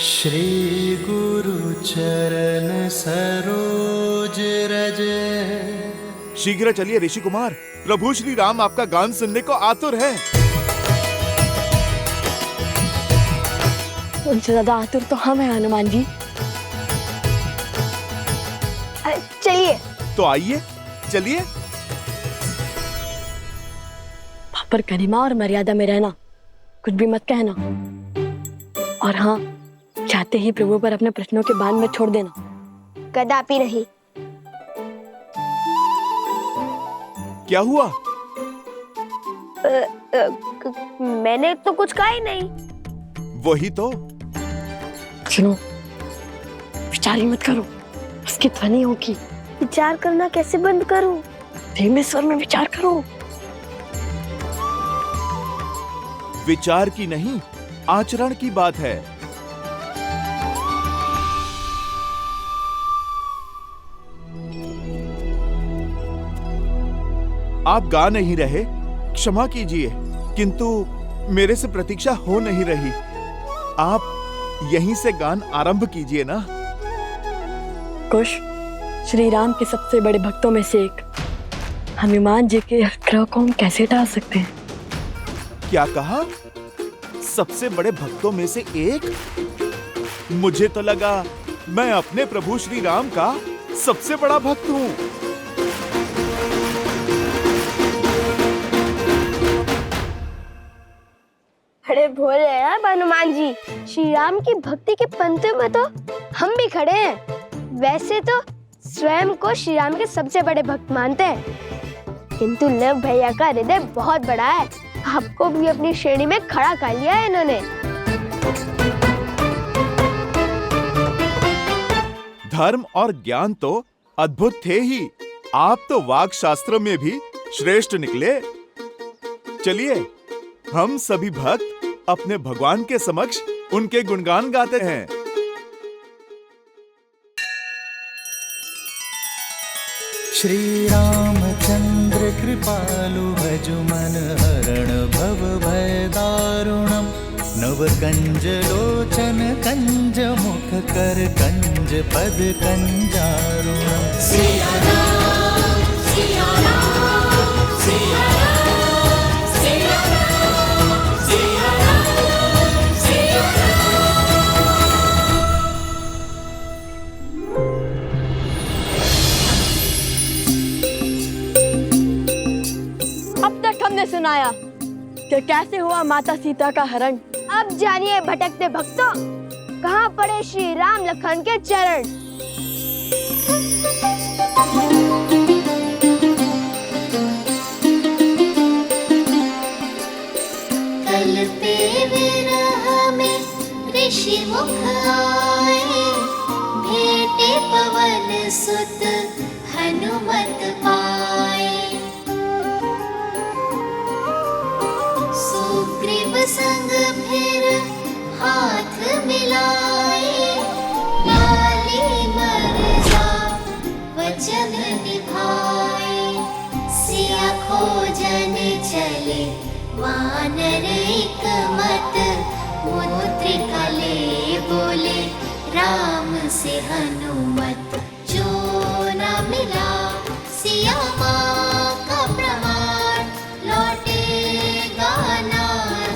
श्री गुरु चरण सरोज रज। शीघ्र चलिए ऋषि कुमार, प्रभु श्री राम आपका गान सुनने को आतुर है। उनसे ज्यादा आतुर तो हम हैं हनुमान जी। चलिए। तो आइए, चलिए। पर गरिमा और मर्यादा में रहना, कुछ भी मत कहना। और हाँ, चाहते ही प्रभु पर अपने प्रश्नों के बाण में छोड़ देना। कदापि नहीं। क्या हुआ? मैंने तो कुछ कहा ही नहीं। वही तो। सुनो, विचार ही मत करो, उसकी ध्वनि होगी। विचार करना कैसे बंद करूं? धीमे स्वर में विचार करो। विचार की नहीं, आचरण की बात है। आप गा नहीं रहे, क्षमा कीजिए, किंतु मेरे से प्रतीक्षा हो नहीं रही। आप यहीं से गान आरंभ कीजिए ना। कुश, श्री राम के सबसे बड़े भक्तों में से एक हनुमान जी के ग्रह को हम कैसे टाल सकते हैं? क्या कहा? सबसे बड़े भक्तों में से एक? मुझे तो लगा मैं अपने प्रभु श्री राम का सबसे बड़ा भक्त हूँ। अरे भोले यार हनुमान जी, श्री राम की भक्ति के पंक्ति में तो हम भी खड़े हैं। वैसे तो स्वयं को श्री राम के सबसे बड़े भक्त मानते हैं, किंतु लव भैया का हृदय बहुत बड़ा है। आपको भी अपनी श्रेणी में खड़ा कर लिया है इन्होंने। धर्म और ज्ञान तो अद्भुत थे ही, आप तो वाक शास्त्र में भी श्रेष्ठ निकले। चलिए, हम सभी भक्त अपने भगवान के समक्ष उनके गुणगान गाते हैं। श्री रामचंद्र कृपालु भजु मन हरण भव भय दारुणम। नव कंज लोचन कंज मुख कर कंज पद कंजारुणम। सिया राम, सिया राम, सिया राम, सिया राम, सिया राम, सिया अब तक हमने सुनाया कि कैसे हुआ माता सीता का हरण। अब जानिए भटकते भक्तों, कहाँ पड़े श्री राम लखन के चरण। कल पे विरह में ऋषि मुख आए, भेटे पवन सुत हनुमत पाए। सुग्रीव संग फिर हाथ मिलाए, लाली मर्जा वचन निभाए। सिया खोजन चले वानर एक मत, मुद्रिका ले बोले राम से हनुमत। जो न मिला सिया माँ का प्रमाण, लौटेगा ना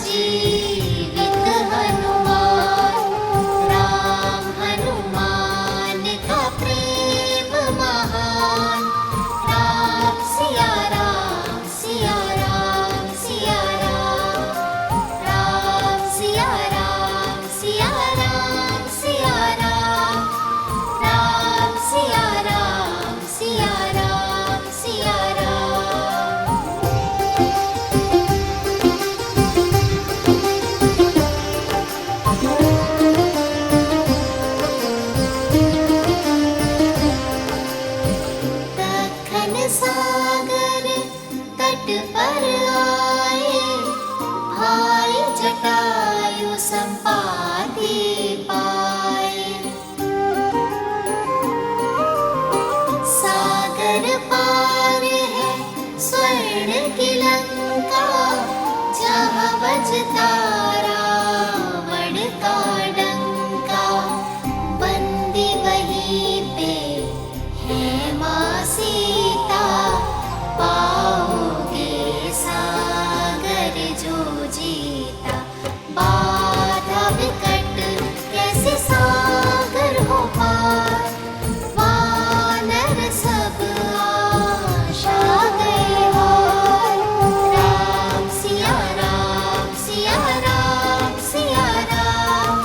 जीवित हनुमान। राम हनुमान का प्रेम महान। राम सिया राम, सिया राम, सिया राम। राम सिया राम, सिया राम, सिया राम। राम सिया राम, सिया राम, सिया राम। दक्खन सागर तट पर आए, भाई जटायु संपाति पाए। सागर पार है स्वर्ण की लंका, जहाँ बजता रावण का डंका। सीता पाओगे सागर जो जीता। बाधा विकट कैसे सागर हो पार, वानर सब आशा गए हार। राम सिया राम सिया राम सिया राम,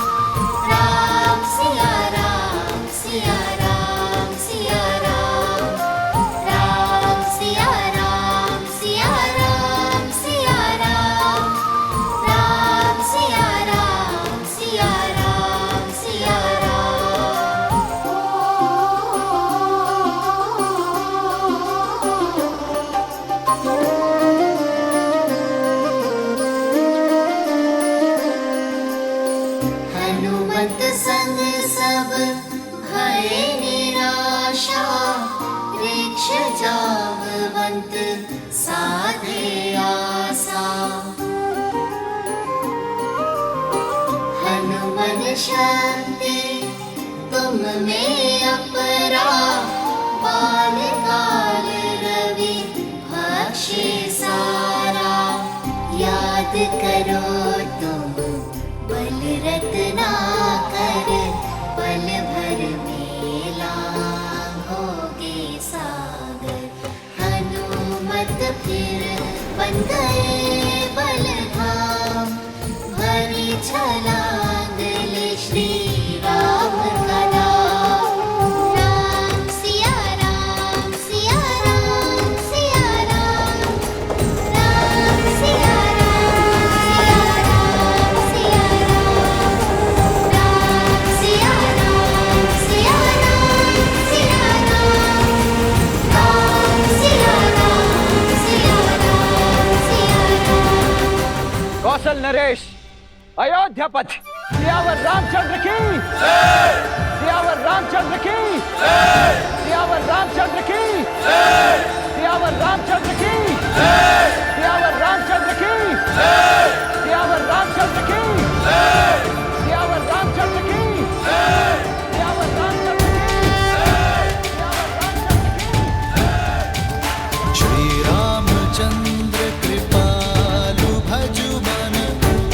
राम सिया राम सिया राम सिया राम, राम सिया राम सिया राम सिया राम, राम सिया राम सिया राम सिया हनुमत संग सब भय निराशा, वृक्ष जामवंत साधे आसा। हनुमन शक्ति तुम में अपरा, बाल काल रवि भक्षे सारा। याद करो तुम बल रत्ना कर, पल भर में लांघोगे सागर। हनुमत फिर बन गए बलधाम, भरी छलांग ले श्री राम का नाम। राम सिया राम सिया राम सिया राम, राम सिया राम सिया राम, राम सिया राम सिया राम सिया राम, राम सिया राम सिया राम सिया राम। कौशल नरेश अयोध्या पथ सियावर रामचंद्र की, सियावर रामचंद्र की, सियावर रामचंद्र की, सियावर रामचंद्र की, सियावर रामचंद्र की, सियावर रामचंद्र की, सियावर रामचंद्र की, सियावर रामचंद्र की। श्री रामचंद्र कृपालु भजु मन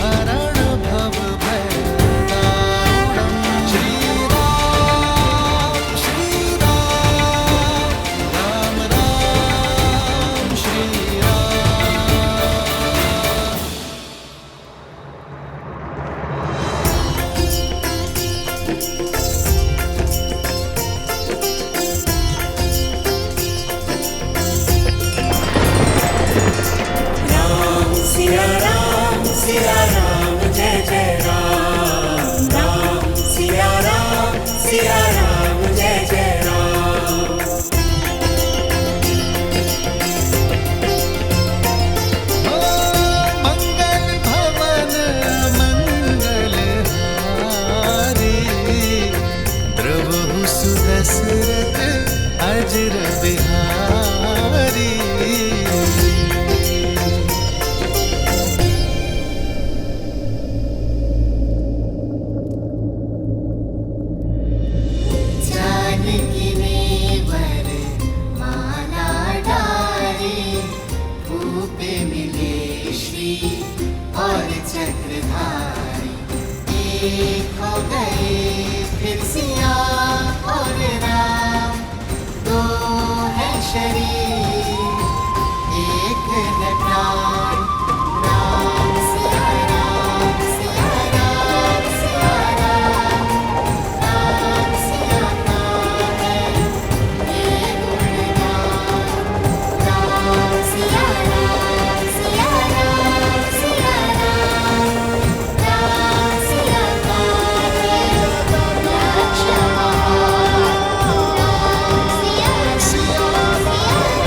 हरण भव भय दारुणम्। श्री राम राम राम श्री राम। मंगल भवन मंगल हारी, द्रवहु सुदशरथ अजर बिहारी। जानकी नेवर माला डारे, भूपे मिले श्री और चक्रधारी। एक हो गए फिर सिया और राम, दो है शरीर एक है प्राण। राम सिया राम सिया राम सिया राम, राम सिया नाम ये गुणगान। राम सिया राम सिया राम सिया राम, राम सिया नाम ये लक्ष्य महान। राम सिया राम सिया राम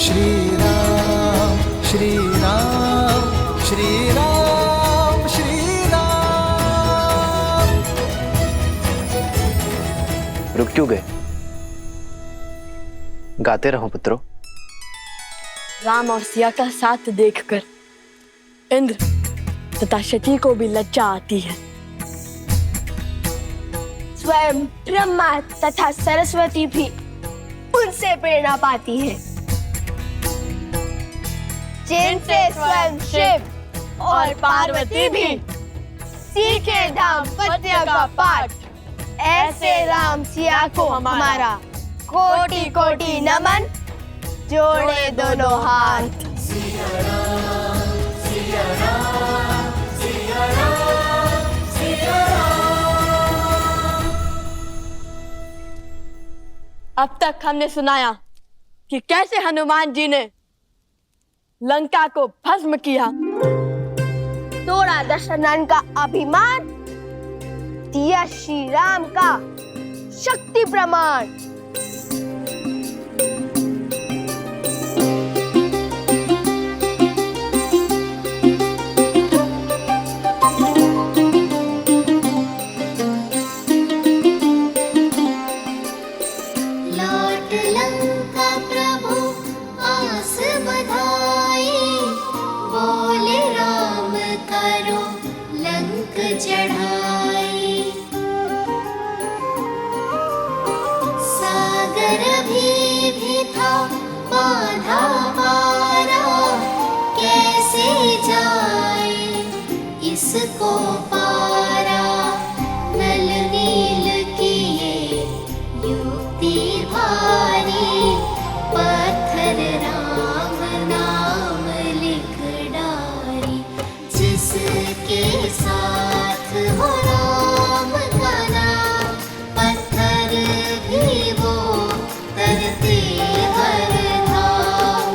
श्री राम श्री राम श्री राम श्री राम। रुक क्यों गए? गाते रहो पुत्रों। राम और सिया का साथ देखकर इंद्र तथा शची को भी लज्जा आती है। स्वयं ब्रह्मा तथा सरस्वती भी उनसे प्रेरणा पाती है, जिनसे स्वयं शिव और पार्वती भी सीखे दाम्पत्य का पाठ। ऐसे राम सिया को हमारा कोटि कोटि नमन, जोड़े दोनों हाथ। अब तक हमने सुनाया कि कैसे हनुमान जी ने लंका को भस्म किया, तोड़ा दशरथन का अभिमान, दिया श्री राम का शक्ति प्रमाण। लौट लंका प्रभु आस बधाई, बोले राम करो लंक चढ़ाई। सागर भी था बाधा मारा, कैसे जाए इसको पारा। नल नील किए युक्ति भारी, पत्थर राम नाम लिख डारी। जिसके साथ हो राम का नाम, पत्थर भी वो तरते हर धाम।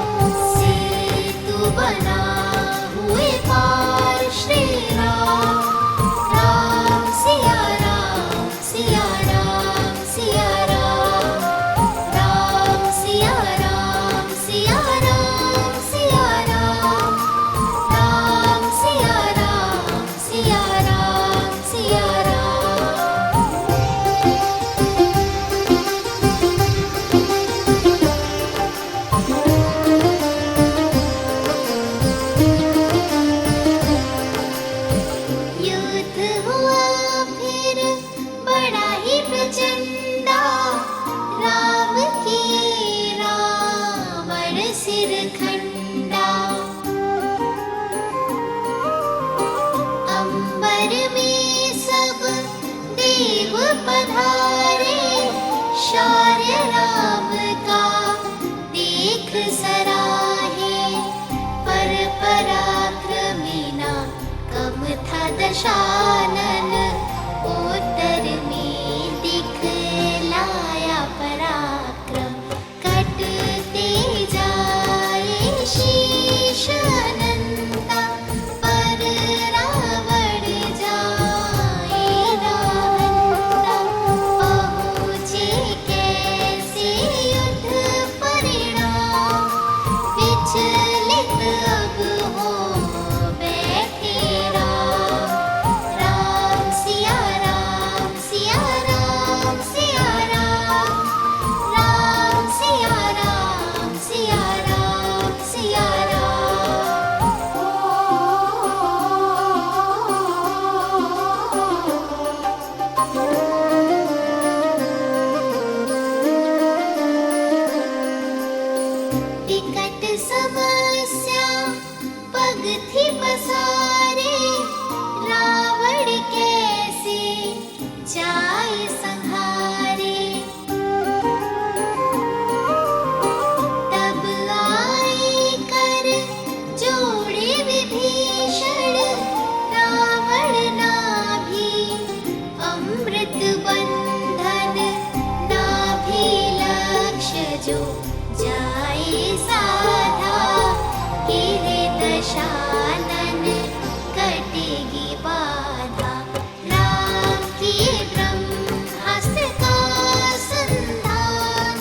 सेतु बना हुए पार श्री राम, राम सिया राम सिया राम सिया राम, राम सिया राम सिया राम सिया राम, राम सिया राम सिया राम सिया राम। युद्ध हुआ फिर बड़ा ही प्रचंडा, राम की रावण सिर खंडा। अंबर में सब देव पधारे, शौर्य राम का देख सराहे। पर पराक्रमी ना कम था दशानन, उत्तर में दिखलाया पराक्रम। कटते जाए शीश अनंता, पर रावण जाए राहंता। पहुँचे कैसे युद्ध परिणाम, विचलित अब हो बैठे राम। राम सिया राम सिया राम सिया राम, राम सिया राम सिया राम सिया राम। विकट समस्या पग थी पसारे, रावण कैसे जाए संहारे। तब आए कर जोड़े विभीषण, रावण नाभि अमृत बंधन। नाभि लक्ष्य जो जाए साधा, गिरे दशानन कटेगी बाधा। राम किए ब्रह्मास्त्र का संधान,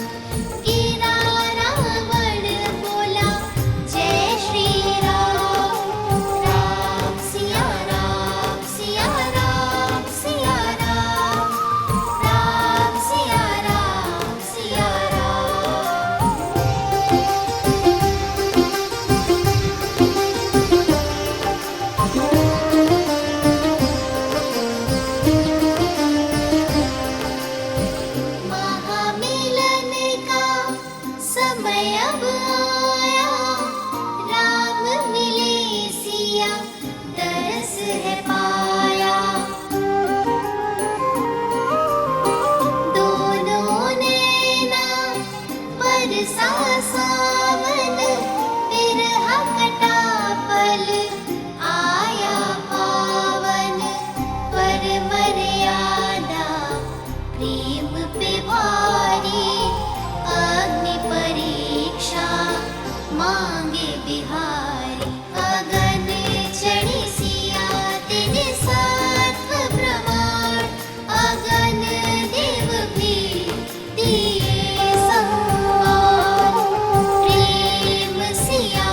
गिरा रावण बोल बिहारी अगन चढ़ी सिया तिन सात्व प्रमाण अगन देव भी दिए सम्मान प्रेम सिया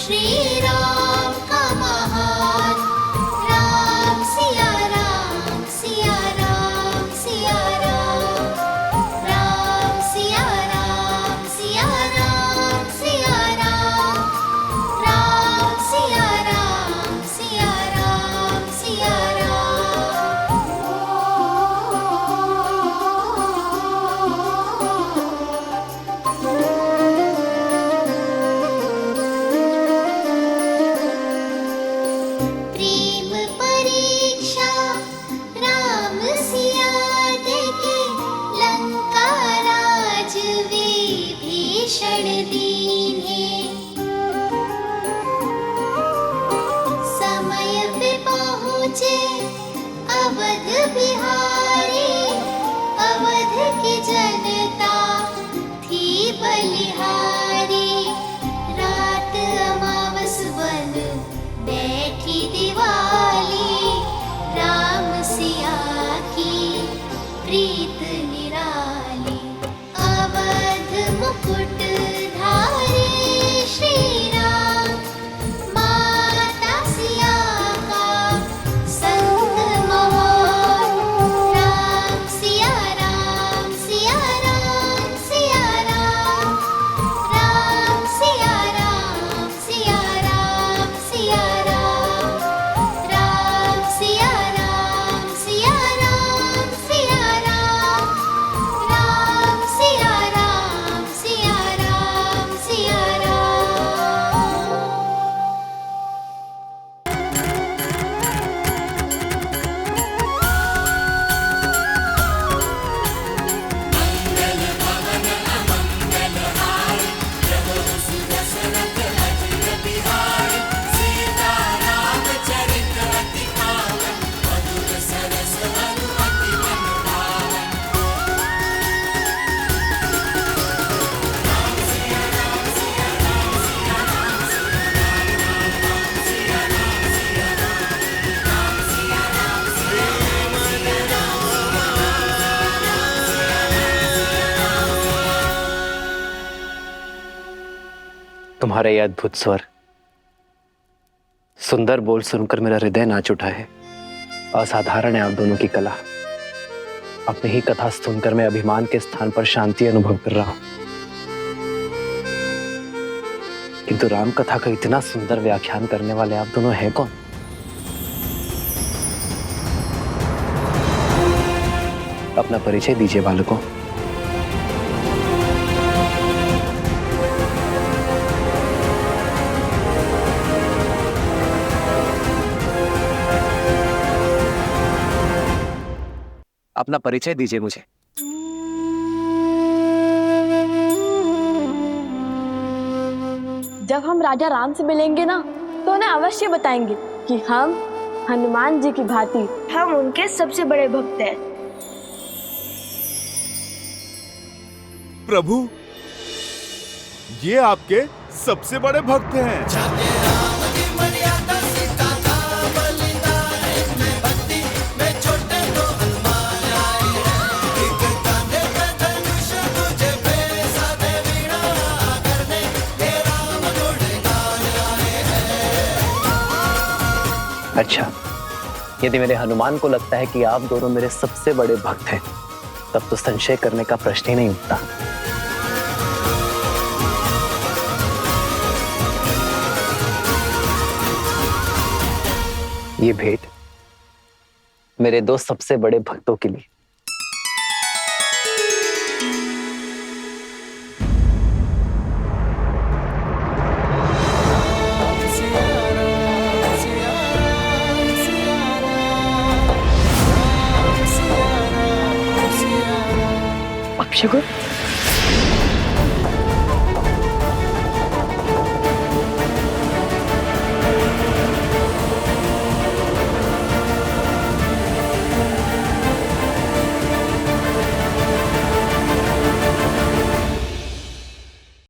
श्री राम का महान राम सिया राम सिया राम सिया राम राम सिया राम सिया राम सिया राम राम सिया राम सिया राम सिया प्रेम परीक्षा राम सिया देके लंका राज विभीषण दीन्हे समय पे पहुँचे अवध बिहारी अवध की जनता थी बलिहारी रात अमावस बन बैठी दिवाली राम सिया की प्रीत निराली अवध मुकुट धारी श्री राम माता सिया का संग महान राम सिया राम सिया राम सिया राम राम सिया राम सिया राम सिया राम राम सिया राम सिया राम सिया राम राम सिया राम सिया राम सिया राम तुम्हारा ये अद्भुत स्वर, सुंदर बोल सुनकर मेरा हृदय नाच उठा है। असाधारण है आप दोनों की कला। अपनी ही कथा सुनकर मैं अभिमान के स्थान पर शांति अनुभव कर रहा हूं। किंतु राम कथा का इतना सुंदर व्याख्यान करने वाले आप दोनों हैं कौन? अपना परिचय दीजिए बालकों। अपना परिचय दीजिए मुझे। जब हम राजा राम से मिलेंगे ना तो उन्हें अवश्य बताएंगे कि हम हनुमान जी की भांति हम उनके सबसे बड़े भक्त हैं। प्रभु, ये आपके सबसे बड़े भक्त हैं। अच्छा, यदि मेरे हनुमान को लगता है कि आप दोनों मेरे सबसे बड़े भक्त हैं, तब तो संशय करने का प्रश्न ही नहीं उठता। ये भेंट मेरे दो सबसे बड़े भक्तों के लिए। अपशगुन,